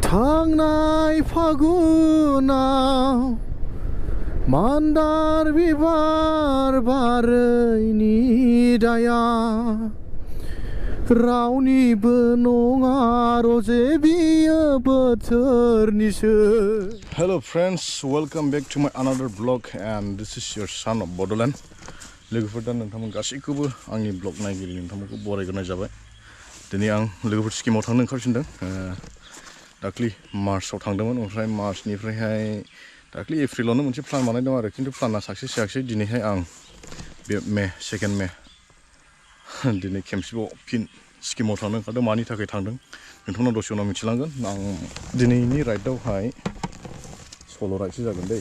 थांनाय फागुनाव मान्दार बिबार बारैनि दाया रावनिबो नङा रजे बियो बोथोरनिसो. Hello friends, welcome back to my another vlog and this is your son of BODOLAND. लोगोफोर दा नोंथांमोन गासैखौबो आंनि ब्लग नायगिरि नोंथांमोनखौ बरायग्रोनाय जाबाय. दिनै आं लोगोफोर सिक्किमाव थांनो ओंखारफिनदों. दाख्लि मार्चआव थांदोंमोन ओमफ्राय मार्चनिफ्रायहाय दाख्लि एप्रिलावनो मोनसे प्लान बानायदों आरो खिन्थु प्लाना साक्सेस जायाखिसै. दिनैहाय आं बे सेकेन्ड मे दिनै खेमसेबाव फिन सिक्किमाव थांनो ओंखारदों. मानि थाखाय थांदों नोंथांनाव दसे उनाव मिथिलांगोन. आं दिनैनि राइडआवहाय सल' राइडसो जागोन दै,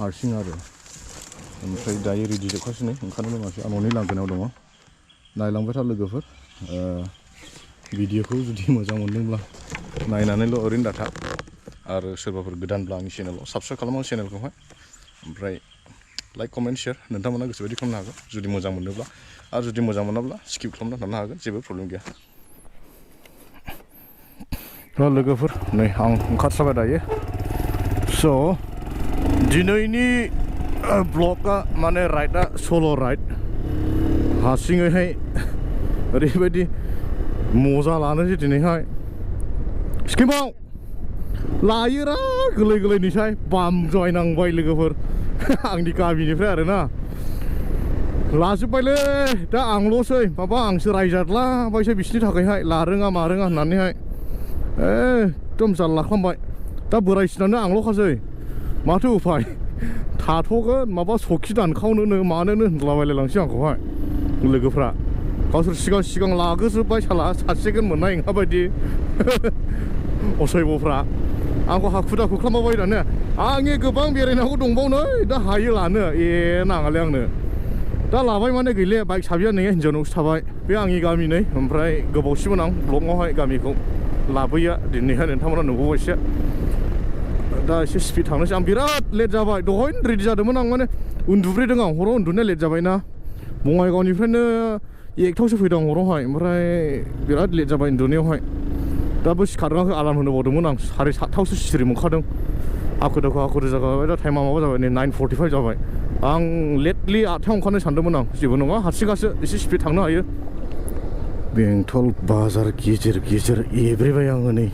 हारसिं आरो. ओमफ्राय दायो रेडि जोबखासिनो ओंखारनो रोङासै. आं न'नि लांगोनायाव दङ. नायलांबाय था लोगोफोर. भिडिअखौ जुदि मोजां मोनदोंब्ला नायनानैल' ओरैनो दाथा, आरो सोरबाफोर गोदानब्ला आंनि चेनेलाव साबस्क्राइब खालामो चेनेलखौहाय. ओमफ्राय लाइक कमेन्ट शेयार नोंथांमोना गोसोबायदि खालामनो हागोन जुदि मोजां मोनोब्ला, आरो जुदि मोजां मोनाब्ला स्किप खालामना थानो हागोन, जेबो प्रब्लेम गैया. लोगोफोर नै आं ओंखारसाबाय दायो. स' दिनैनि ब्लगआ माने राइडआ सल' राइड. हारसिङैहाय ओरैबायदि मजा लानोसै दिनैहाय. सिक्किमाव लायोरा गोरलै गोरलैनिसाय बाम जयनांबाय लोगोफोर आंनि गामिनिफ्राय आरोना. लाजोब्बायलै दा आंल'सै माबा आंसो रायजादलाबायसै बिसिनि थाखायहाय लारोङा मारोङा होननानैहाय एकदम जारला खालामबाय. दा बोरायसिनानो आंल'खासै माथो उफाय. थाथ'गोन माबा सकि दानखावनोनो मानोनो होनलाबायलायलांसै आंखौहाय लोगोफ्रा. गावसोर सिगां लाग्रोजोब्बाय साला सासेकेन्ड मोननाय नङा बायदि असयब'फ्रा आंखौ हाखु दाखु खालामबाय दाने. आंनि गोबां बेरायनांगौ दंबावनो दा हायो लानो. नाङालै आंनो दा लाबाय माने गैले. बाइक साबिया नै हिन्जावनावसो थाबाय. बे आंनि गामि नै. ओमफ्राय गोबावसिमोन आं ब्लगआवहाय गामिखौ लाबोया. दिनैहाय नोंथांमोना नुबोबाय एसे. दा एसे स्पिड थांनोसै. आं बिराद लेट जाबाय. दहायनो रेडि जादोंमोन आं, माने उन्दुब्रेदों आं. हराव उन्दुनाया लेट जाबायना. बङाइगावनिफ्रायनो एकथायावसो फैदों आं हरावहाय. ओमफ्राय बिराद लेट जाबाय उन्दुनायावहाय. दाबो सिखारनांगौ आलार्म होनो बावदोंमोन आं. 7:30 सिरि मोनखादों. हाखु दाखु जाबाय. दा टाइमा माबा जाबाय नै 9:45 जाबाय. आं लेटलि 8थायाव ओंखारनो सानदोंमोन आं. जेबो नङा, हारसिंगासो एसे स्पिड थांनो हायो. बेंटल बाजार गेजेर गेजेर एब्रेबाय आङो नै.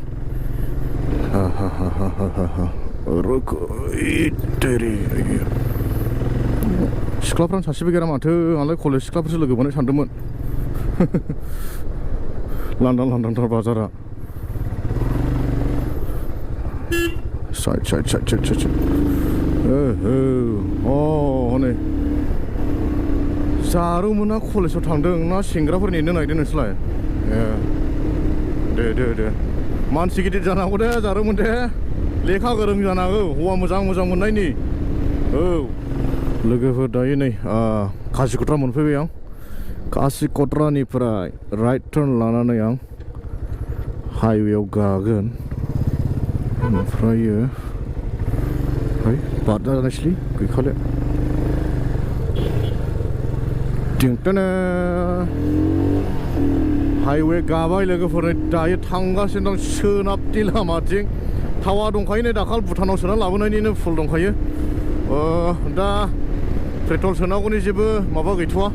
सिख्लाफ्रानो सासेबो गैया माथो. आंलाय कलेज सिख्लाफोरसो लोगो मोननो सानदोंमोन. लांदां बाजारा. साइड हनै जारुमोना कलेजाव थांदों ना सेंग्राफोर नेनो नागिरदों नोंसोरलाय? दे मानसि गिदिर जानांगौ दे जारुमोन दे. लेखा गोरों जानांगौ, हौवा मोजां मोननायनि. औ लोगोफोर दायो नै कासिकट्रा मोनफैबाय आं. कासिकट्रानिफ्राय राइट टार्न लानानै आं हाइवेआव गागोन. ओमफ्रायो बारना जानायसैलै गैखाले. हाइवे गाबाय लोगोफोर. दायो थांगासिनो दं सोनाबनि लामाथिं. थावा दंखायो नै, दाखाल भुटानाव सोना लाबोनायनिनो फुल दंखायो. दा पेट्रल सोनांगौनि जेबो माबा गैथ'वा.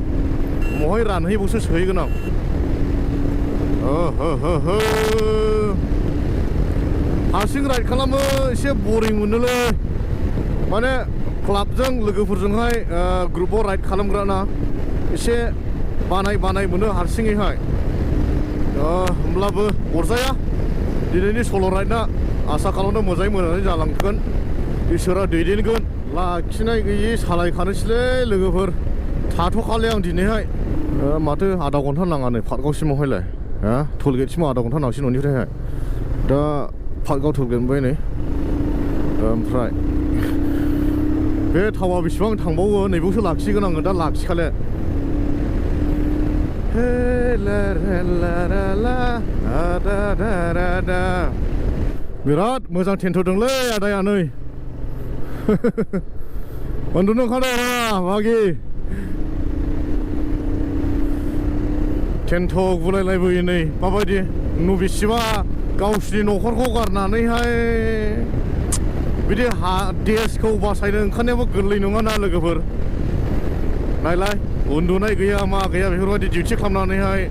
महाय रानहैबावसो सोहैगोन आं. हारसिं राइड खालामो एसे बरिं मोनोलै. माने क्लाबजों लोगोफोरजोंहाय ग्रुपाव राइड खालामग्राना एसे बानाय मोनो हारसिङैहाय. होमब्लाबो अरजाया दिनैनि सल' राइडआ. आसा खालामदों मोजाङै जालांगोन. इसोरा दैदेनगोन. लाखिनाय गैयि सालायखानोसैलै लोगोफोर. थाथ'खालै आं दिनैहाय. माथो आधा घन्टा नाङा नै पार्कगावसिमावहायलाय. टलगेटसिमाव आधा घन्टा नांसै न'निफ्रायहाय. दा पार्कगाव टलगेट मोनबाय नै. ओमफ्राय बे थावा बेसेबां थांबावो नैबावसो लाखिगोन आङो. दा लाखिखाले. बिराद मोजां टेन्ट'दोंलै आदाया नै. उन्दुनो ओंखारदों बागि. टेन्ट' गुलायलायबोयो नै माबायदि नुबिसिबा गावसिनि न'खरखौ गारनानैहाय बिदि देशखौ बासायनो ओंखारनायाबो गोरलै नङाना लोगोफोर नायलाय उन्दुनाय गैया मा गैया बेफोरबायदि डिउटि खालामनानैहाय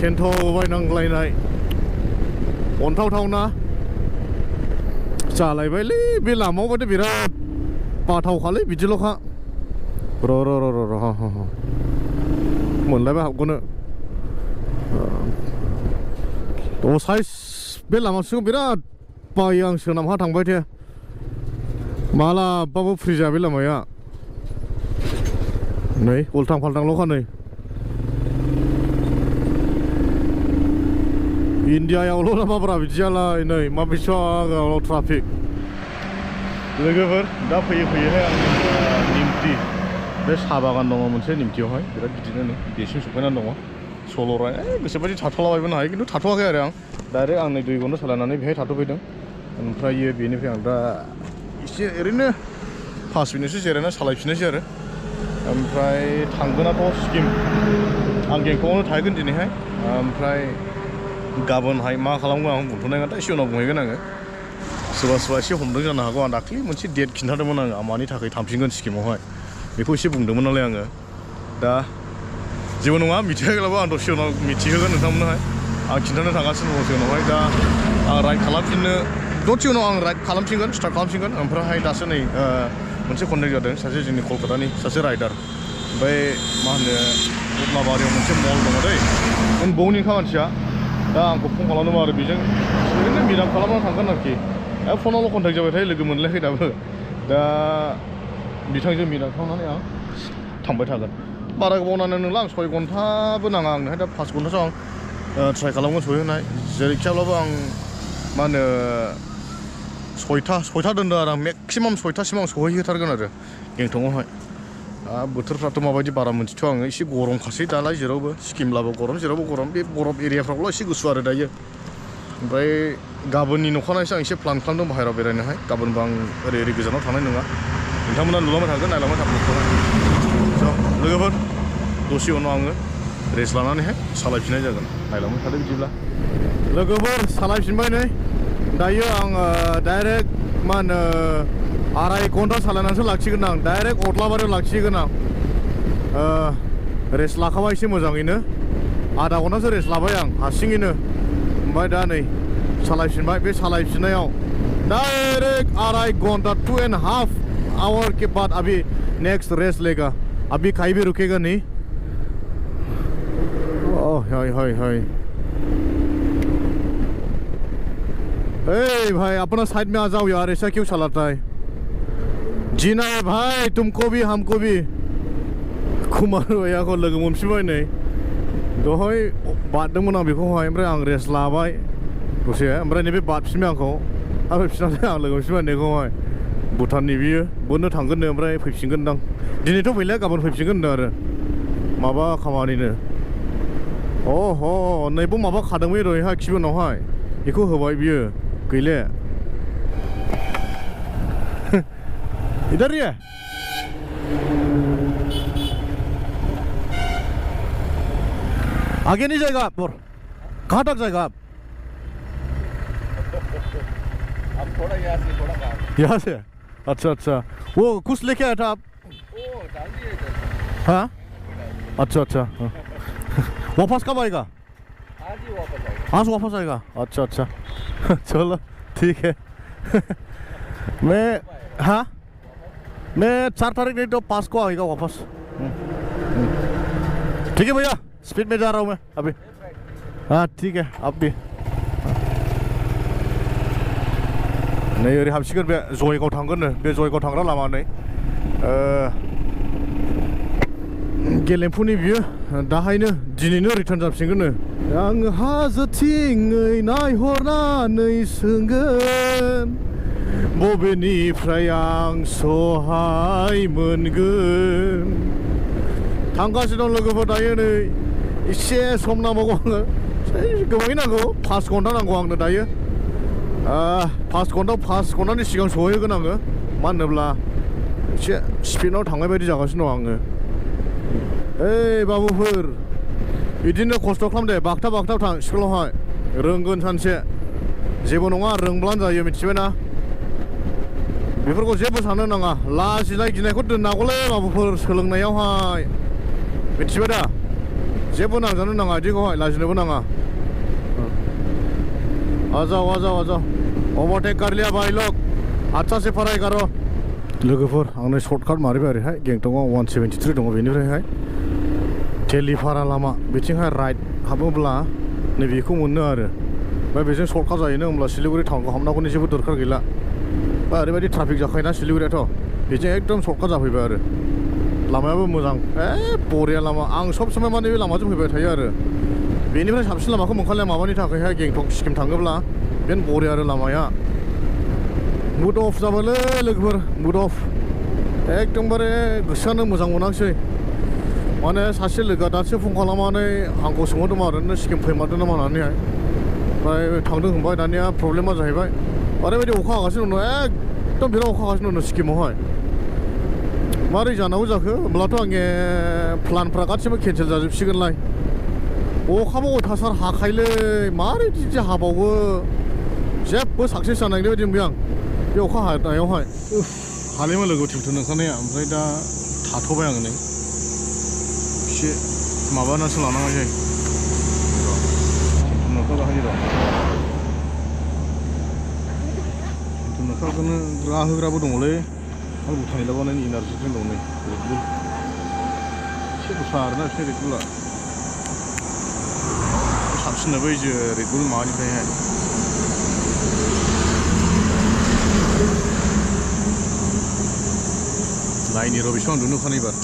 टेन्थ' बायनांलायनाय अनथावथावना जालायबायलै बे लामायाव बायदि बिराद बाथावखालै बिदिल'खा र' मोनलायबाय हाबगौनो साइज बे लामासिखौ बिराद बायो आं सोनाबहा थांबाय थाया मालाबाबो फ्रि जाया बे लामाया नै उल्थां फाल्थांल'खा नै इन्डियायावल' नामाब्रा बिदियालाय नै मा बेसेबां ट्राफिक लोगोफोर दा फैयै फैयैहाय आं निमथि बे साहा बागान दङ मोनसे निमथियावहाय बिराद गिदिरनो नै बेसिम सफैनानै दङ सल'राय गोसोबायदि थाथ'लाबायबो हायो खिन्थु थाथ'वाखै आरो आं डाइरेक्ट आं नै 2 घन्टा सालायनानै बेहाय थाथ'फैदों ओमफ्राय बेनिफ्राय आं दा एसे ओरैनो 5 मिनिटसो जिरायना सालायफिननोसै आरो ओमफ्राय थांगोनाथ' सिक्किम आं गेंटकआवनो थाहैगोन दिनैहाय ओमफ्राय गाबोनहाय मा खालामगोन आं बुंथ'नाय नङा एसे उनाव बुंहैगोन आङो सोरबा सोरबा एसे हमदों जानो हागौ आं दाख्लि मोनसे डेट खिन्थादोंमोन आङो मानि थाखाय थांफिनगोन सिक्किमावहाय बेखौ एसे बुंदोंमोन नालाय आङो दा जेबो नङा मिथिहोगोनब्लाबो आं दसे उनाव मिथिहोगोन नोंथांमोननोहाय आं खिन्थानो थांगासिनो दसे उनावहाय दा आं राइड खालामफिननो दसे उनाव आं राइड खालामफिनगोन स्टार्ट खालामफिनगोन ओमफ्रायहाय दासो नै मोनसे कन्टेक्ट जादों सासे जोंनि कलकातानि सासे राइडार ओमफ्राय मा होनो रत्नाबारियाव मोनसे मल दङ दै बौनिखा मानसिया दा आंखौ फन खालामदोंमोन आरो बेजों ओरैनो मिराम खालामनानै थांगोन आरोखि फनावल' कन्टेक्ट जाबाय थायो लोगो मोनलायाखै दाबो दा बिथांजों मिराम खालामनानै आं थांबाय थागोन बारा गोबाव नांनाय नंला आं 6 घन्टाबो नाङा आंनोहाय दा 5 घन्टासो आं ट्राइ खालामगोन सहैहोनाय जेरैखियाब्लाबो आं मा होनो 6टा दोन्दों आरो आं मेक्सिमाम 6टासिम आं सहैहोथारगोन आरो गेंटकआवहाय बोथोरफ्राथ' माबायदि बारा मोनथिथ' आङो एसे गरमखासै दालाय जेरावबो सिक्किमब्लाबो गरम जेरावबो गरम बे बरफ एरियाफ्रावल' एसे गुसु आरो दायो ओमफ्राय गाबोननि नखानायसो आं एसे प्लान खालामदों बाहेरायाव बेरायनोहाय गाबोनबो आं ओरै गोजानाव थांनाय नङा नोंथांमोना नुलांबाय थागोन नायलांबाय थागोन लोगोफोर दसे उनाव आङो रेस्ट लानानैहाय सालायफिननाय जागोन नायलांबाय थादो बिदिब्ला लोगोफोर सालायफिनबाय नै दायो आङो डाइरेक्ट मा होनो 2.5 घन्टा सालायनानैसो लाखिगोन आं डाइरेक्ट अदलाबारियाव लाखिगोन आं रेस्ट लाखाबाय एसे मोजाङैनो आधा घन्टासो रेस्ट लाबाय आं हारसिङैनो ओमफ्राय दा नै सालायफिनबाय बे सालायफिननायाव डाइरेक्ट 2.5 घन्टा 2.5 आवर के बाद अभी नेक्स्ट रेस्ट लेगा अभी कहीं भी रुकेगा नहीं ओह हाय हाय हाय ए भाई अपना साइड में आ जाओ यार ऐसा क्यों चलाता है जीना है भाई तुमको भी हमको भी कुमार भैया को लोगो मोनफिनबाय नै दहाय बारदोंमोन आं बेखौहाय ओमफ्राय आं रेस्ट लाबाय दसे ओमफ्राय नैबे बारफिनबाय आंखौ आरो फैफिननानै आं लोगो मोनफिनबाय नैखौहाय भुटाननि बियो बोनो थांगोननो ओमफ्राय फैफिनगोनदां दिनैथ' फैला गाबोन फैफिनगोन होनदों आरो माबा खामानिनो अह नैबो माबा खादोंमोन दहायहाय खिबोनावहाय बेखौ होबाय बियो गैले इधर ही है आगे नहीं जाएगा आप और कहाँ तक जाएगा आप थोड़ा यहाँ से थोड़ा यहाँ से अच्छा अच्छा वो कुछ लेके आया था आप वो डाल दिए इधर हाँ अच्छा अच्छा हाँ। वापस कब आएगा आज ही वापस आएगा आज वापस आएगा अच्छा अच्छा चलो ठीक है मैं हाँ मैं 4 तारीख नहीं तो 5 को आएगा वापस ठीक है भैया स्पीड में जा रहा हूँ मैं अभी हाँ ठीक है आप भी नै ओरै हाबसिगोन बे जयगाव थांगोननो बे जयगाव थांग्रा लामा नै गेलेमफुनि बियो दाहायनो दिनैनो रिटार्न जाफिनगोननो आं हाजोथिङै नायहरनानै सोंगोन बबेनिफ्राय आं सहाय मोनगोन थांगासिनो दं लोगोफोर दायो नै एसे सम नांबावगौ आङो गोबाङै नांगौ 5 घन्टा नांगौ आंनो दायो 5 घन्टानि सिगां सहैगोन आङो मा होनोब्ला एसे स्पिडआव थांनाय बायदि जागासिनो दं आङो ओइ बाबुफोर बिदिनो खस्थ' खालाम दे बागथा बागथाव थां स्कुलावहाय रोंगोन सानसे जेबो नङा रोंब्लानो जायो मिथिबायना बेफोरखौ जेबो साननो नाङा लाजिनाय गिनायखौ दोननांगौलै माबाफोर सोलोंनायावहाय मिथिबाय दा जेबो नांजानो नाङा बिदिखौहाय लाजिनोबो नाङा आजाव आजाव आजाव ओवरटेक कर लिया भाई लोग अच्छा से फराय करो लोगोफोर आंनो सर्टकाट मारिबाय ओरैहाय गेंटकआव 173 दङ बेनिफ्रायहाय टेलिफारा लामा बिथिंहाय राइट हाबोब्ला नैबेखौ मोनो आरो ओमफ्राय बेजों सर्टकाट जायोनो होमब्ला सिलिगुरि टाउनखौ हाबनांगौनि जेबो दरखार गैला बा ओरैबायदि ट्राफिक जाखायोना सिलिगुरियाथ' बेजों एकदम सर्टकाट जाफैबाय आरो लामायाबो मोजां बरिया लामा आं सब समाय माने बे लामाजों फैबाय थायो आरो बेनिफ्राय साबसिन लामाखौ मोनखालिया माबानि थाखायहाय गेंटक सिक्किम थाङोब्ला बेनो बरिया आरो लामाया मुड अफ जाबायलै लोगोफोर मुड अफ एकदमबारे गोसोआनो मोजां मोनाखिसै माने सासे लोगोआ दासो फन खालामनानै आंखौ सोंहरदोंमोन आरो नों सिक्किम फैमारदों नामा होननानैहाय ओमफ्राय थांदों होनबाय दानिया प्रब्लेमा जाहैबाय ओरैबायदि अखा हागासिनो दङ एकदम बिराद अखा हागासिनो दङ सिक्किमावहाय मारै जानांगौ जाखो होमब्लाथ' आंनि प्लानफ्रा गासिबो केन्सेल जाजोबसिगोनलाय अखाबो अयथासार हाखायोलै मारै बिदि हाबावो जेबो साक्सेस जानाय बायदि मोनबाय आं बे अखा हानायावहाय हालायमोन लोगो टिउसन ओंखारनाया ओमफ्राय दा थाथ'बाय आङो नै एसे माबानासो लानांगौ जायो टिउसन ओंखारगाहायो र' टिउसन ओंखारगोनो राहोग्राबो दङलै आरो भुटाननि लाबोनायनि इनारजि ड्रिंक दं नै रेडबुल एसे दस्रा आरोना एसे रेडबुला साबसिन बै जे रेडबुल माबानिफ्रायहाय नायनि र' बेसेबां उन्दुनो ओंखारनाय एबार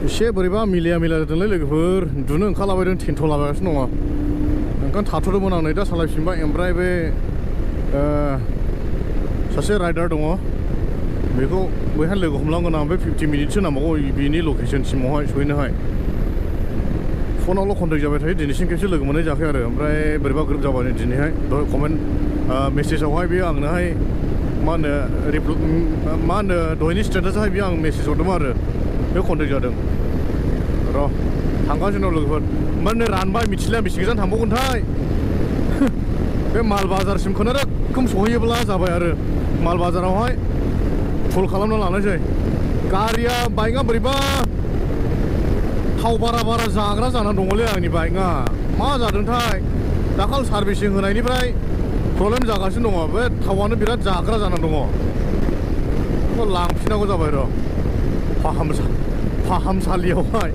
एसे बोरैबा मिलाया जादोंलै लोगोफोर उन्दुनो ओंखारलाबायदों थेन्थ'लाबायगासिनो दङ ओंखायनो थाथ'दोंमोन आं नै दा सालायफिनबाय ओमफ्राय बे सासे राइडार दङ बेखौ बैहाय लोगो हमलांगोन आं बे 50 मिनिटसो नांबावगौ बिनि लकेसनसिमावहाय सहैनोहाय फनावल' कन्टेक्ट जाबाय थायो दिनैसिम खेबसे लोगो मोननाय जायाखै आरो ओमफ्राय बोरैबा ग्रुप जाबाय दिनैहाय दहाय कमेन्ट मेसेजावहाय बेयो आंनोहाय मा होनो दहायनि स्टेटासावहाय बेयो आं मेसेज हरदोंमोन आरो बे कन्टेक्ट जादों र' थांगासिनो दं लोगोफोर ओमफ्राय नै रानबाय मिथिला बेसे गोजान थांबावगोनथाय बे माल बाजारसिम खुनुरोखोम सहैयोब्ला जाबाय आरो माल बाजारावहाय फुल खालामना लानोसै गारिया बाइकआ बोरैबा थाव बारा जाग्रा जानानै दङलै आंनि बाइकआ मा जादोंथाय दाखाल सार्भिसिं होनायनिफ्राय प्रब्लेम जागासिनो दङ बे थावानो बिराद जाग्रा जानानै दङ बेखौ लांफिननांगौ जाबाय र' फाहामसालियावहाय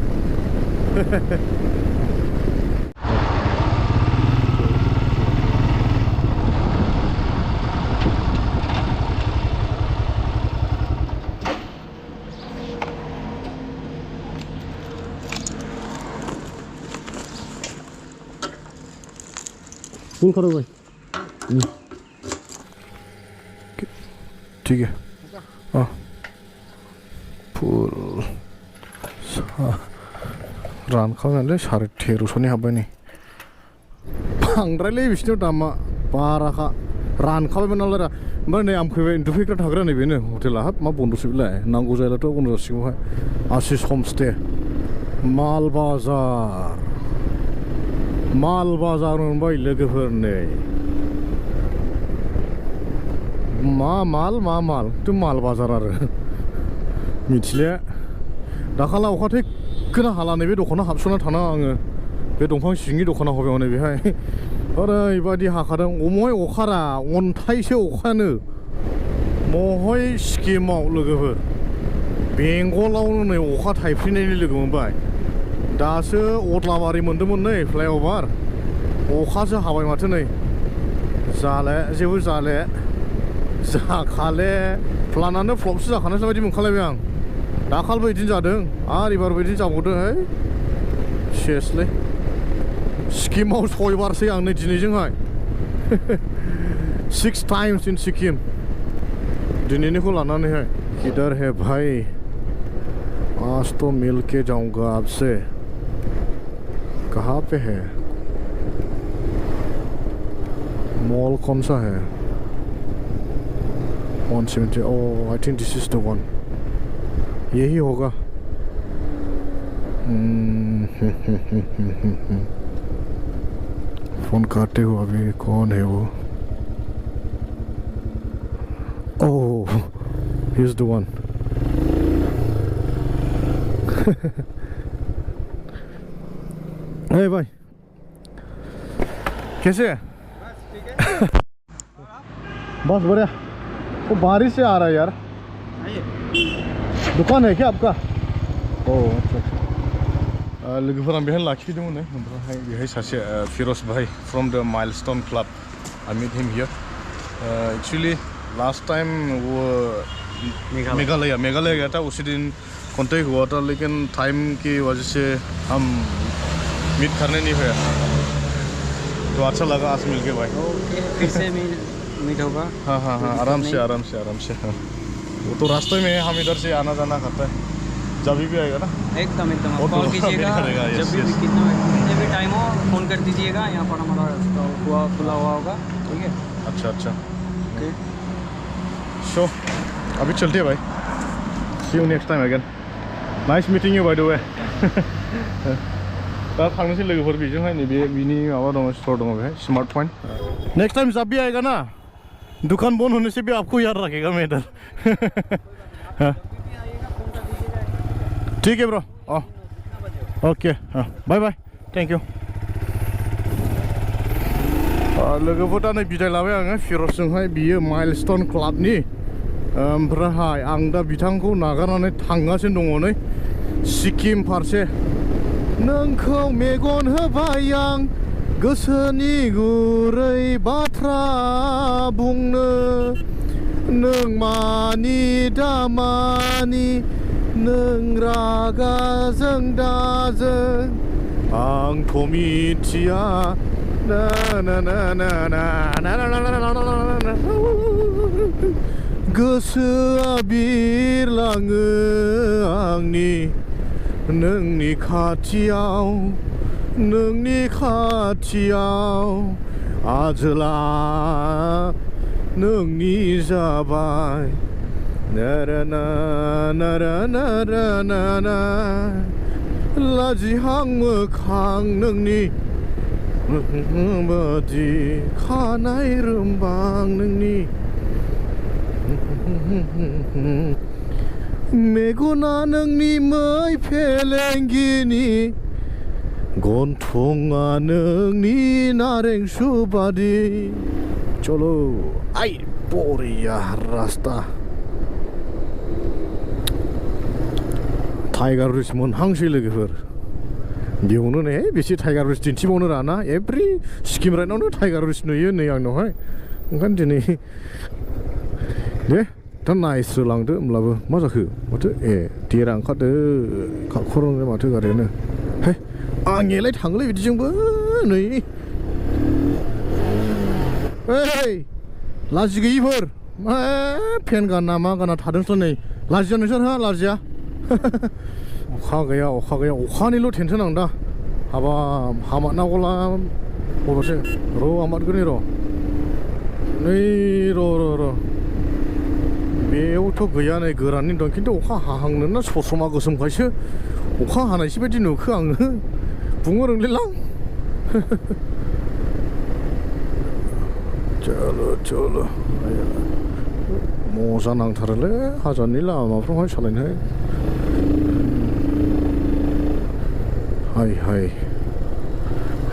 फोन करो भाई ठीक है हाँ फुल रानखांनानै 1350नि हाबबाय नै बांद्रायलै बिसिनाव दामा बाराखा रानखाबायमोन नालाय ओमफ्राय नै आं फैबाय उन्दुफैग्रा थाग्रा नै बेनो हटेला हाब मा बन्द'सो बेलाय नांगौ जायोलाथ' बन्द' जासिगौहाय आशिस हमस्टे माल बाजार मोनबाय लोगोफोर नै मा माल तो माल बाजार आरो मिथिले दाखाला अखा थिगखौनो हाला नैबे दखानाव हाबस'ना थाना आङो बे दंफां सिंनि दखानाव हबाय हनै बेहाय ओरैबायदि हाखादों अमहाय अखारा अन्थाइसो अखायानो महय सिक्किमाव लोगोफोर बेंगलावनो नै अखा थाइफ्रिनायनि लोगो मोनबाय दासो अदलाबारि मोन्दोंमोन नै फ्लाइअभार अखासो हाबाय माथो नै जाले जेबो जाले जाखाले प्लानानो फ्लपसो जाखानायसो बायदि मोनखालायबाय आं दाखालबो बिदिनो जादों आरो एबारबो बिदिनो जाबावदों सेसलै सिक्किमाव 6 बारसै आं नै दिनैजोंहाय 6 टाइम्स इन सिक्किम दिनैनिखौ लानानैहाय किधर है भाई आज तो मिल के जाऊंगा आपसे कहाँ पे है मॉल कौन सा है 170 oh I think this is the one यही होगा। फोन काटे हो अभी, कौन है वो? ओह, ही इज द वन। हे भाई, कैसे है? बस बढ़िया। वो बारिश से आ रहा है यार। दुकान है क्या आपका? ओह अच्छा। लोगोफोरा बेहाय लाखिदोंमोन ओमफ्राय बेहाय सासे फिरोज भाई फ्रॉम द माइलस्टोन क्लब। आई मीट हिम हियर। एक्चुअली लास्ट टाइम वो मेघालय गया था, उसी दिन कॉन्टेक्ट हुआ था, लेकिन टाइम की वजह से हम मीट करने नहीं हुआ। तो अच्छा लगा आज मिल के भाई। ओके, फिर से मीट होगा। हाँ हाँ हाँ, आराम से हाँ। वो तो रास्ते में हम इधर से आना जाना करता है, जब भी आएगा ना एकदम आप कॉल कीजिएगा, जब भी कितने भी टाइम हो फ़ोन कर दीजिएगा। यहाँ पर हमारा खुला हुआ होगा, ठीक है? अच्छा ओके, सो अभी चलते हैं भाई। See you next time again. Nice meeting you by the way. दा थांनोसै लोगोफोर बेजोंहाय नैबे बिनि माबा दङ, स्टोर दङ बेहाय, स्मार्ट पॉइंट। नेक्स्ट टाइम जब भी आएगा ना, दुकान बंद होने से भी आपको याद रखेगा मैं इधर। ठीक है bro. Okay, bye bye, thank you. लोगोफोर दा नै बिदाय लाबाय आङो फिरजजोंहाय, बियो माइलस्टोन क्लाबनि। ओमफ्राय आं दा बिथांखौ नागारनानै थांगासिनो दङ नै सिक्किम फारसे। नोंखौ मेगन होबाय आं गोसोनि गुरै बाथ्रा बुंनो, नों मानि दामानि, नों रागाजों दाजों आंथ' मिथिया। ना ना ना ना ना ना ना ना ना, गोसोआ बिरलाङो आंनि नोंनि खाथियाव, नोंनि खाथियाव आजोला नोंनि जाबाय। नारा ना नारा नारा ना, लाजिहां मोखां नोंनि बादि खानाय रोमबां नोंनि। मेगना नोंनि मै फेलेंगिनि, गन्थङा नोंनि नारें सुबादि। चलो आई बरिया रास्ता। टाइगार रिच मोनहांसै लोगोफोर। बेयावनो नै बेसे टाइगार रिच दिन्थिबावनो राना, एभ्रि सिक्किम राइडआवनो टाइगार रिच नुयो नै आंनावहाय। ओंखायनो दिनै दे दा नायस्रोलांदो। होमब्लाबो मा जाखो माथो, ए देरा ओंखारदो खर'निफ्राय माथो गारियानो। हे आंनियालाय थाङोलै बिदिजोंबो नै। ओइ लाजि गैयिफोर, मा फेन गाना मा गाना थादोंथ' नै। लाजिया नोंसोर हा? लाजिया? अखा गैया अखानिल' टेनसन आं दा। हाबाब हामादनांगौला बल'सो। र' हामादगोरनि र' नै, र' बेयावथ' गैया नै गोराननि दं, खिन्थु अखा हाहांनो ना ससमा गोसोमखायसो अखा हानायसो बायदि नुखो आङो। बुंनो रोंलिलां। चलो मजा नांथारोलै हाजोनि लामाफ्रावहाय सालायनोहाय। हाय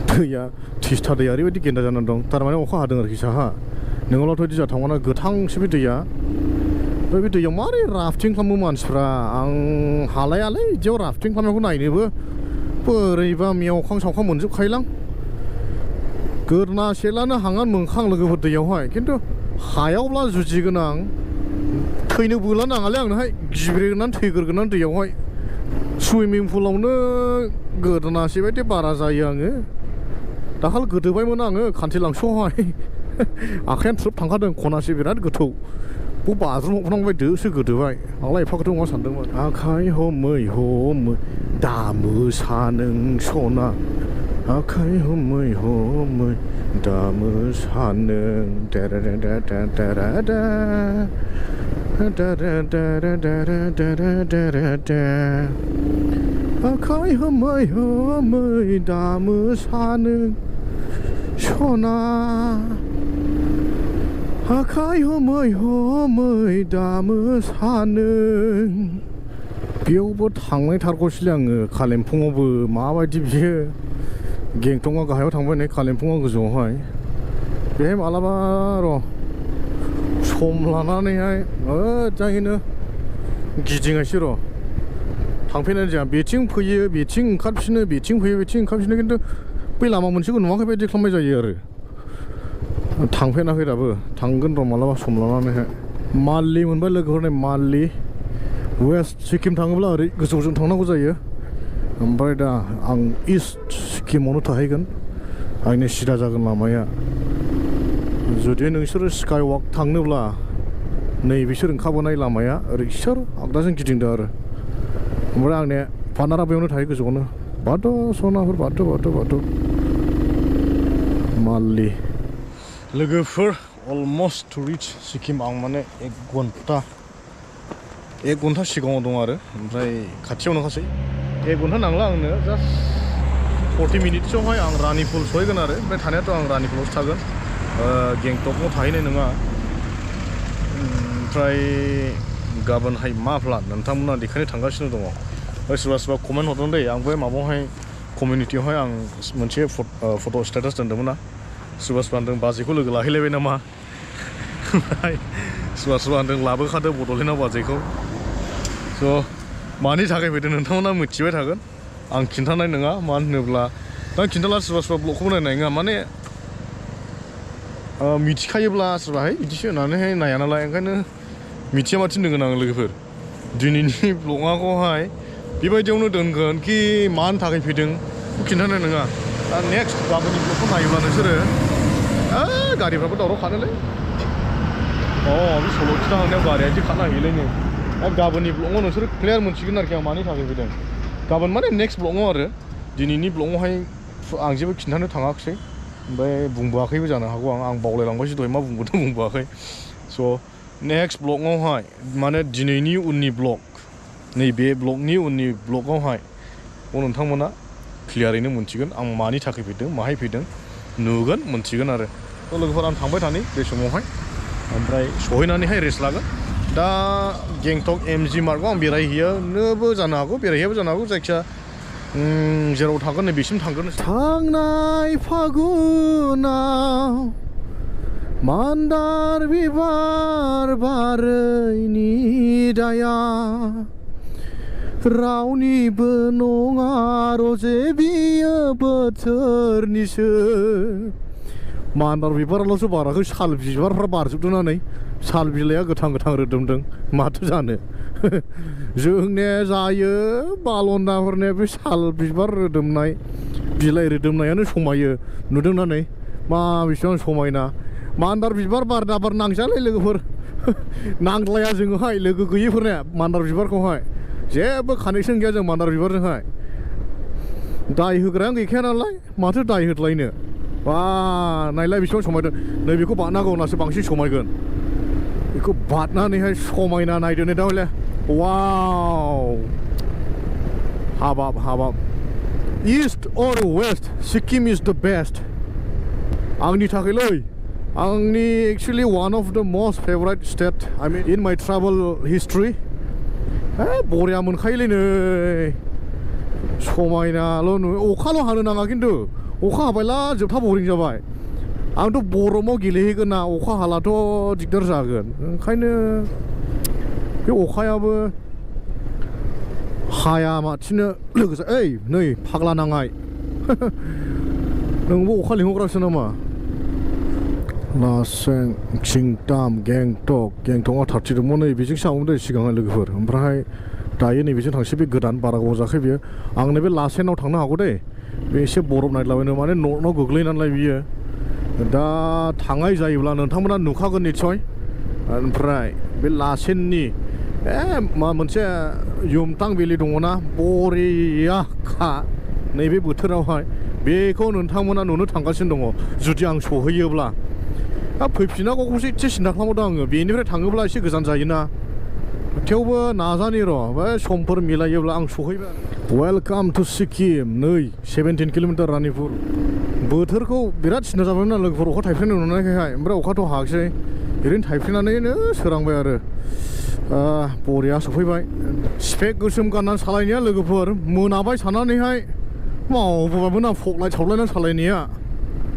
दैया थिस्था दैया ओरैबायदि गेन्दा जानानै दं, थारमाने अखा हादों आरोखि साहा। नङाब्लाथ' बिदि जाथावना गोथांसो बे दैया। ओमफ्राय बे दैयाव मारै राफ्टिं खालामो मानसिफ्रा? आं हालायालै बिदियाव राफ्टिं खालामनायखौ नायनोबो। बोरैबा मेवखां सावखां मोनजोबखायोलां। गोरना सेलानो हांगान मोनखां लोगोफोर दैयावहाय, खिन्थु हायावब्ला जुजिगोन आं। थैनो बोला नाङालै आंनोहाय, गिब्रेगोनानै थैग्रोगोनानै दैयावहाय। सुइमिं पुलावनो गोदोनासे बायदि बारा जायो आङो। दाखालि गोदोबायमोन आङो खान्थिलांस'आवहाय। आखायानो थ्रोब थांखादों, खनासे बिराद गोथौ। बे बाज्रुमहरनांबायदोसो गोदोबाय। आंलाय एफा गोथौ नङा सानदोंमोन। आखाइ हमै हमै दामोसा नों सना, आखाइ हमै हमै दामोसा नों। आखाइ होमै होमै दामो सानो सना आखाइ होमै होमै दामो सानो बेयावबो थांनाय थारगौसैलै आङो कालिम्पङावबो माबायदि बियो गेंटङा गाहायाव थांबाय नै कालिम्पङा गोजौआवहाय बेहाय मालाबा र' सम लानानैहाय मोजाङैनो गिदिंनायसै र' थांफेरनाय जाया बेथिं फैयो बेथिं ओंखारफिनो बेथिं फैयो बेथिं ओंखारफिनो खिन्थु बै लामा मोनसेखौ नुवाखै बायदि खालामनाय जायो आरो थांफेराखै दाबो थांगोन र' मालाबा सम लानानैहाय मालि मोनबाय लोगोफोरनि मालि वेस्ट सिक्किम थाङोब्ला ओरै गोजौजों थांनांगौ जायो ओमफ्राय दा आं इस्ट सिक्किमावनो थाहैगोन आंनि सिदा जागोन लामाया जुदि नोंसोरो स्काइ वाक थांनोब्ला नै बिसोर ओंखारबोनाय लामाया ओरै सोर आगदाजों गिदिंदों आरो ओमफ्राय आंनि पार्टनारा बेयावनो थायो गोजौआवनो बाथ' सनाफोर बाथ' मालि लोगोफोर अलमस्ट टु रिच सिक्किम आं माने 1 घन्टा सिगाङाव दं आरो ओमफ्राय खाथियावनो खासै 1 घन्टा नांला आंनो जास्ट 40 मिनिटसोआवहाय आं रानिपुल सहैगोन आरो ओमफ्राय थानायाथ' आं रानिपुलावसो थागोन गेंटकआव थाहैनाय नङा ओमफ्राय गाबोनहाय मा प्लान नोंथांमोना देखायनो थांगासिनो दङ सोरबा सोरबा कमेन्ट हरदों दै आंबो माबायावहाय कमिउनिटियावहाय आं मोनसे फट' स्टेटास दोन्दोंमोन ना सोरबा सोरबा होनदों बाजैखौ लोगो लाहैलायबाय नामा ओमफ्राय सोरबा सोरबा होनदों लाबोखादो बड'लेण्डआव बाजैखौ स' मानि थाखाय फैदों नोंथांमोना मिथिबाय थागोन आं खिन्थानाय नङा मानो होनोब्ला दा खिन्थाला सोरबा सोरबा ब्लगखौबो नायनाय नङा माने मिथिखायोब्ला सोरबाहाय बिदिसो होननानैहाय नाया नालाय ओंखायनो मिथिया मा थिनदोंगोन आं लोगोफोर दिनैनि ब्लगाखौहाय बेबायदियावनो दोनगोन कि मानि थाखाय फैदों खिन्थानाय नङा दा नेक्स्ट गाबोननि ब्लगखौ नायोब्ला नोंसोरो गारिफ्राबो दावराव खानोलै बे सल' खिन्थाहांनायाव गारिया इदि खानो हायोलायनो गाबोननि ब्लगाव नोंसोरो क्लियार मोनसिगोन आरोखि आं मानि थाखाय फैदों गाबोन माने नेक्स्ट ब्लगाव आरो दिनैनि ब्लगावहाय आं जेबो खिन्थानो थाङाखिसै ओमफ्राय बुंबोआखैबो जानो हागौ आं बावलायलांबायसो दहाय मा बुंबोदों बुंबोआखै स' नेक्स्ट ब्लगावहाय माने दिनैनि उननि ब्लग नैबे ब्लगनि उननि ब्लगावहाय नोंथांमोना क्लियारैनो मोनथिगोन आं मानि थाखाय फैदों माहाय फैदों नुगोन मोनथिगोन आरो थ' लोगोफोर आं थांबाय थानि बे समावहाय ओमफ्राय सहैनानैहाय रेस्ट लागोन दा गेंटक MG मार्कआव आं बेरायहैनोबो जानो हागौ बेरायहैयाबो जानो हागौ जायखिया जेराव थागोन नै बेसिम थांगोन थांनाय फागुनाव मान्दार बिबार बारैनि दाया रावनिबो नङा रजे बियो बोथोरनिसो मान्दार बिबाराल'सो बाराखै साल बिबारफ्रा बारजोबदों नै साल बिलाइया गोथां गोथां रोदोमदों माथो जानो जोंने जायो बालन्दाफोरने बे साल बिबार रोदोमनाय बिलाइ रोदोमनायानो समायो नुदोंना नै मा बेसेबां समायना मान्दार बिबार बार नांजालै लोगोफोर नांद्लाया जोङोहाय लोगो गैयिफोरनिया मान्दार बिबारखौहाय जेबो कानेक्सन गैया जों मान्दार बिबारजोंहाय दाय होग्रायानो गैखाया नालाय माथो दाय होदलायनो बा नायलाय बेसेबां समायदों नैबेखौ बारनांगौ होननासो बांसिन समायगोन बेखौ बारनानैहाय समायना नायदो नै दा हले वाव हाबाब इस्ट अर वेस्ट सिक्किम इज द बेस्ट आंनि थाखायलै आंनि एक्चुअली वान अफ द most favourite state I mean in my travel history बरिया मोनखायोलै नै समायनाल' अखाल' हानो नाङा खिन्थु अखा हाबायला जोबथा बरिं जाबाय आंथ' गरमाव गेलेहैगोन ना अखा हालाथ' दिगदार जागोन ओंखायनो बे अखायाबो हाया माथिनो लोगोसे ओइ नै फाग्ला नाङाय नोंबो अखा लिंहरग्रासो नामा लासें सिंटाम गेंटकआ थारथिदोंमोन नै बेजों सामोमोन दै सिगांहाय लोगोफोर ओमफ्राय दायो नैबेजों थांसै बे गोदान बारा गोबाव जायाखै बियो आं नैबे लासेनाव थांनो हागौ दे बे एसे बरफ नायलाबायनो माने न'आव गोग्लैयो नालाय बियो दा थांनाय जायोब्ला नोंथांमोना नुखागोन निस्सय ओमफ्राय बे लासेननि मा मोनसे युमथां भेलि दङना बरियाखा नैबे बोथोरावहाय बेखौ नोंथांमोना नुनो थांगासिनो दङ जुदि आं सहैयोब्ला दा फैफिनांगौखौसो एसे सिन्था खालामदों आङो बेनिफ्राय थाङोब्ला एसे गोजान जायोना थेवबो नाजानि र' बे समफोर मिलायोब्ला आं सहैबाय वेलकाम टु सिक्किम नै 17 किल'मिटार रानिपुर बोथोरखौ बिराद सिन्था जाबायमोन आं लोगोफोर अखा थाइफ्रिनाय नुनायखाय ओमफ्राय अखाथ' हायाखिसै ओरैनो थाइफ्रिनानैनो सोरांबाय आरो बरिया सफैबाय स्पेक गोसोम गाननानै सालायनाया लोगोफोर मोनाबाय साननानैहाय मावबोबायमोन आं फगलाय सावलायनानै सालायनाया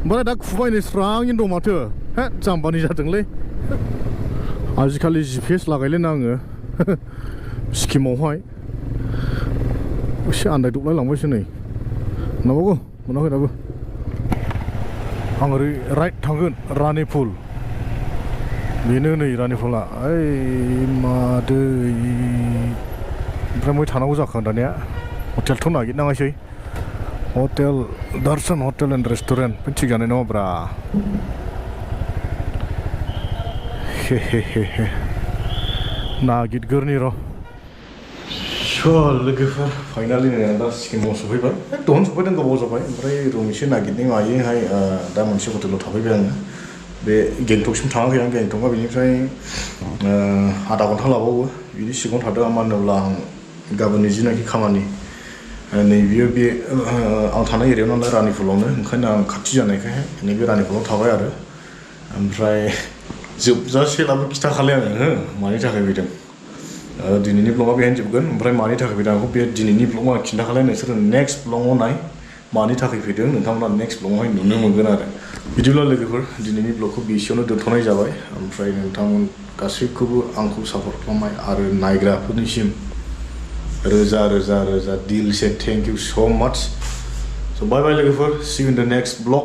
ओमफ्राय दा खुबायनो स्राङैनो दं माथो हे जाम्बानि जादोंलै आजिखालि GPS लागायलायनो आङो सिक्किमावहाय एसे आन्दायदबलाय लांबायसो नै माबागौ मोनाखै दाबो आं ओरै राइट थांगोन रानिपुल बेनो नै रानिपुला ओइ मादै ओमफ्राय मै थानांगौ जाखो दानिया हटेलथ' नागिरनाङासै hotel Darshan hotel and restaurant बे थिग जानाय नङाब्रा हे नागिरगोरनि र' लोगोफोर फाइनालि दा सिक्किमाव सफैबाय दहन सफैदों गोबाव जाबाय ओमफ्राय रुम एसे नागिरनाय मायोहाय दा मोनसे हटेलाव थाफैबाय आङो बे गेंटकसिम थाङाखै आं गेंटकआ बेनिफ्राय आधा घन्टा लाबावो बिनि सिगाङाव थादों मानो होनोब्ला आं गाबोननि जिनाखि खामानि नैबेयो बे आं थानाय एरियायाव नालाय रानिपुलावनो ओंखायनो आं खाथि जानायखाय नैबे रानिपुलाव थाबाय आरो ओमफ्राय जोबजासेलाबो खिथाखालै आङो हो मानि थाखाय फैदों दिनैनि ब्लगआ बेहायनो जोबगोन ओमफ्राय मानि थाखाय फैदों आंखौ बे दिनैनि ब्लगआव आं खिन्थाखालाय नोंसोरो नेक्स्ट ब्लगआव नाय मानि थाखाय फैदों नोंथांमोना नेक्स्ट ब्लगआवहाय नुनो मोनगोन आरो बिदिब्ला लोगोफोर दिनैनि ब्लगखौ बेसेयावनो दोनथ'नाय जाबाय ओमफ्राय नोंथांमोन गासैखौबो आंखौ सापर्ट खालामनाय आरो नायग्राफोरनिसिम रोजा रोजा रोजा दिल से थेंक इउ सो माच स' बाय बाय लोगोफोर C you in the next blog